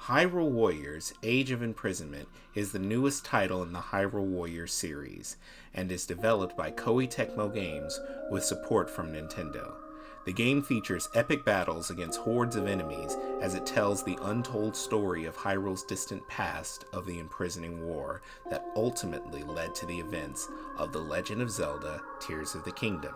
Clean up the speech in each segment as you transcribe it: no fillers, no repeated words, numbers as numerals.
Hyrule Warriors Age of Imprisonment is the newest title in the Hyrule Warriors series, and is developed by Koei Tecmo Games with support from Nintendo. The game features epic battles against hordes of enemies as it tells the untold story of Hyrule's distant past of the imprisoning war that ultimately led to the events of The Legend of Zelda Tears of the Kingdom.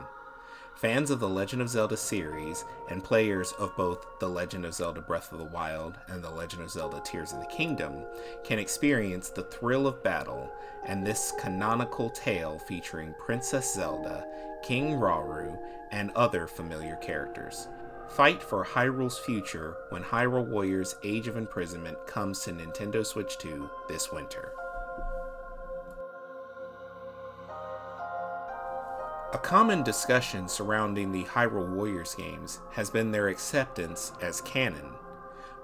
Fans of the Legend of Zelda series and players of both The Legend of Zelda Breath of the Wild and The Legend of Zelda Tears of the Kingdom can experience the thrill of battle and this canonical tale featuring Princess Zelda, King Rauru, and other familiar characters. Fight for Hyrule's future when Hyrule Warriors Age of Imprisonment comes to Nintendo Switch 2 this winter. A common discussion surrounding the Hyrule Warriors games has been their acceptance as canon,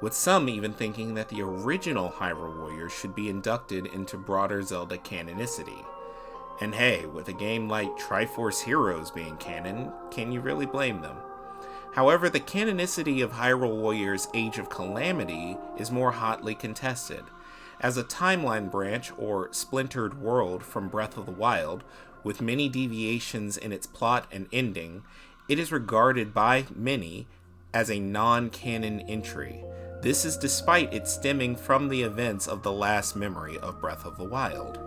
with some even thinking that the original Hyrule Warriors should be inducted into broader Zelda canonicity. And hey, with a game like Triforce Heroes being canon, can you really blame them? However, the canonicity of Hyrule Warriors Age of Calamity is more hotly contested. As a timeline branch or splintered world from Breath of the Wild, with many deviations in its plot and ending, it is regarded by many as a non-canon entry. This is despite it stemming from the events of the last memory of Breath of the Wild.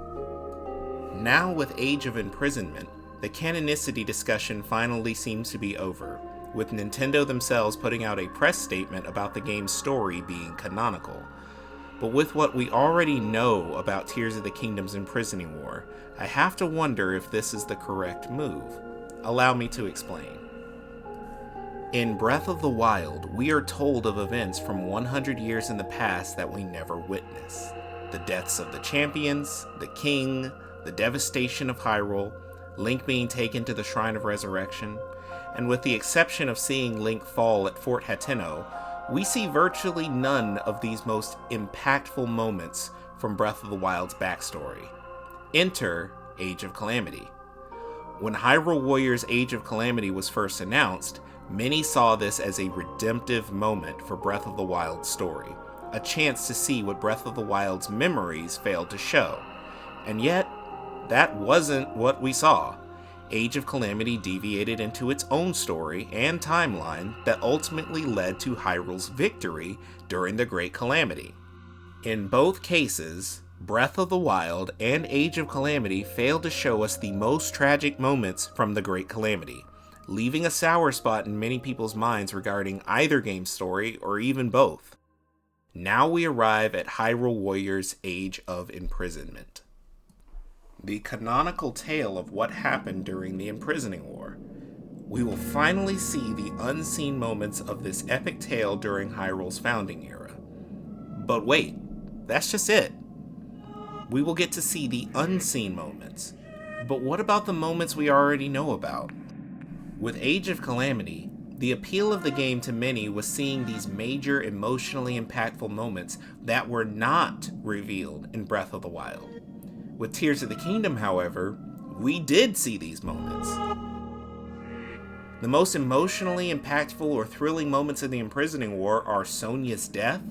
Now with Age of Imprisonment, the canonicity discussion finally seems to be over, with Nintendo themselves putting out a press statement about the game's story being canonical. But with what we already know about Tears of the Kingdom's imprisoning war, I have to wonder if this is the correct move. Allow me to explain. In Breath of the Wild, we are told of events from 100 years in the past that we never witness. The deaths of the champions, the king, the devastation of Hyrule, Link being taken to the Shrine of Resurrection, and with the exception of seeing Link fall at Fort Hateno, we see virtually none of these most impactful moments from Breath of the Wild's backstory. Enter Age of Calamity. When Hyrule Warriors Age of Calamity was first announced, many saw this as a redemptive moment for Breath of the Wild's story, a chance to see what Breath of the Wild's memories failed to show. And yet, that wasn't what we saw. Age of Calamity deviated into its own story and timeline that ultimately led to Hyrule's victory during the Great Calamity. In both cases, Breath of the Wild and Age of Calamity failed to show us the most tragic moments from the Great Calamity, leaving a sour spot in many people's minds regarding either game's story or even both. Now we arrive at Hyrule Warriors Age of Imprisonment, the canonical tale of what happened during the imprisoning war. We will finally see the unseen moments of this epic tale during Hyrule's founding era. But wait, that's just it. We will get to see the unseen moments. But what about the moments we already know about? With Age of Calamity, the appeal of the game to many was seeing these major emotionally impactful moments that were not revealed in Breath of the Wild. With Tears of the Kingdom, however, we did see these moments. The most emotionally impactful or thrilling moments in the imprisoning war are Sonia's death,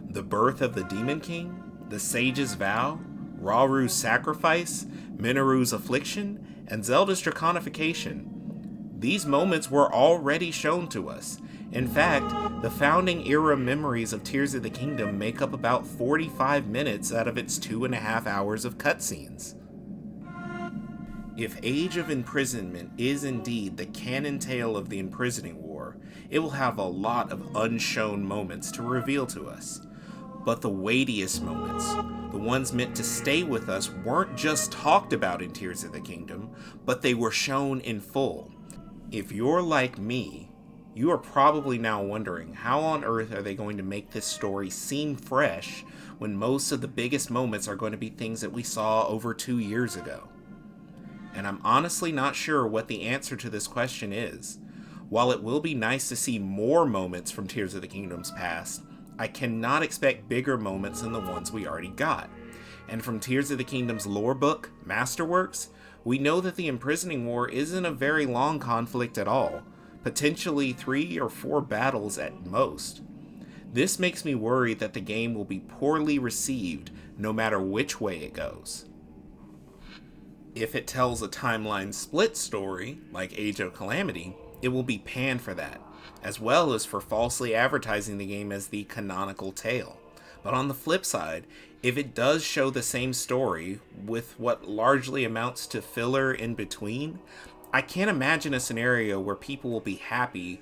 the birth of the Demon King, the Sage's vow, Rauru's sacrifice, Minoru's affliction, and Zelda's draconification. These moments were already shown to us. In fact, the founding era memories of Tears of the Kingdom make up about 45 minutes out of its 2.5 hours of cutscenes. If Age of Imprisonment is indeed the canon tale of the imprisoning war, it will have a lot of unshown moments to reveal to us. But the weightiest moments, the ones meant to stay with us, weren't just talked about in Tears of the Kingdom, but they were shown in full. If you're like me, you are probably now wondering how on earth are they going to make this story seem fresh when most of the biggest moments are going to be things that we saw over 2 years ago. And I'm honestly not sure what the answer to this question is. While it will be nice to see more moments from Tears of the Kingdom's past, I cannot expect bigger moments than the ones we already got. And from Tears of the Kingdom's lore book, Masterworks, we know that the imprisoning war isn't a very long conflict at all, potentially 3 or 4 battles at most. This makes me worry that the game will be poorly received no matter which way it goes. If it tells a timeline split story, like Age of Calamity, it will be panned for that, as well as for falsely advertising the game as the canonical tale. But on the flip side, if it does show the same story with what largely amounts to filler in between, I can't imagine a scenario where people will be happy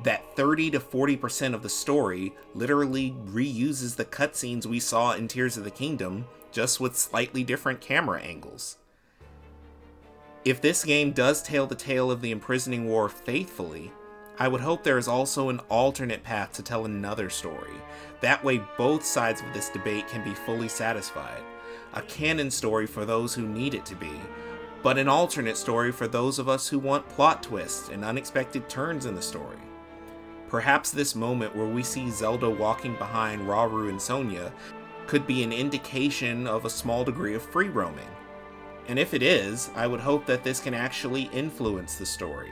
that 30 to 40% of the story literally reuses the cutscenes we saw in Tears of the Kingdom, just with slightly different camera angles. If this game does tell the tale of the imprisoning war faithfully, I would hope there is also an alternate path to tell another story. That way both sides of this debate can be fully satisfied. A canon story for those who need it to be, but an alternate story for those of us who want plot twists and unexpected turns in the story. Perhaps this moment where we see Zelda walking behind Rauru and Sonia could be an indication of a small degree of free roaming. And if it is, I would hope that this can actually influence the story.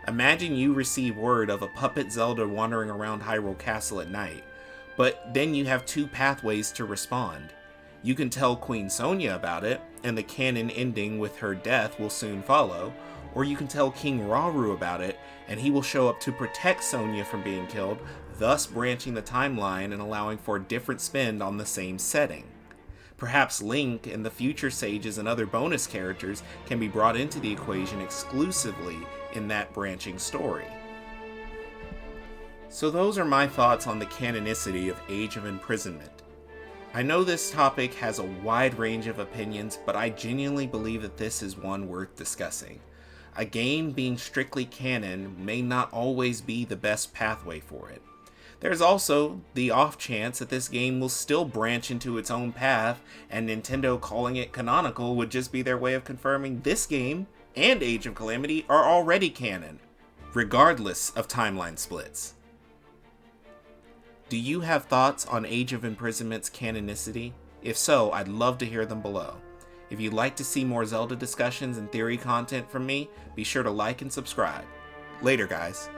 Imagine you receive word of a puppet Zelda wandering around Hyrule Castle at night, but then you have two pathways to respond. You can tell Queen Sonia about it, and the canon ending with her death will soon follow, or you can tell King Rauru about it, and he will show up to protect Sonia from being killed, thus branching the timeline and allowing for a different spin on the same setting. Perhaps Link and the future sages and other bonus characters can be brought into the equation exclusively in that branching story. So those are my thoughts on the canonicity of Age of Imprisonment. I know this topic has a wide range of opinions, but I genuinely believe that this is one worth discussing. A game being strictly canon may not always be the best pathway for it. There's also the off chance that this game will still branch into its own path, and Nintendo calling it canonical would just be their way of confirming this game and Age of Calamity are already canon, regardless of timeline splits. Do you have thoughts on Age of Imprisonment's canonicity? If so, I'd love to hear them below. If you'd like to see more Zelda discussions and theory content from me, be sure to like and subscribe. Later, guys.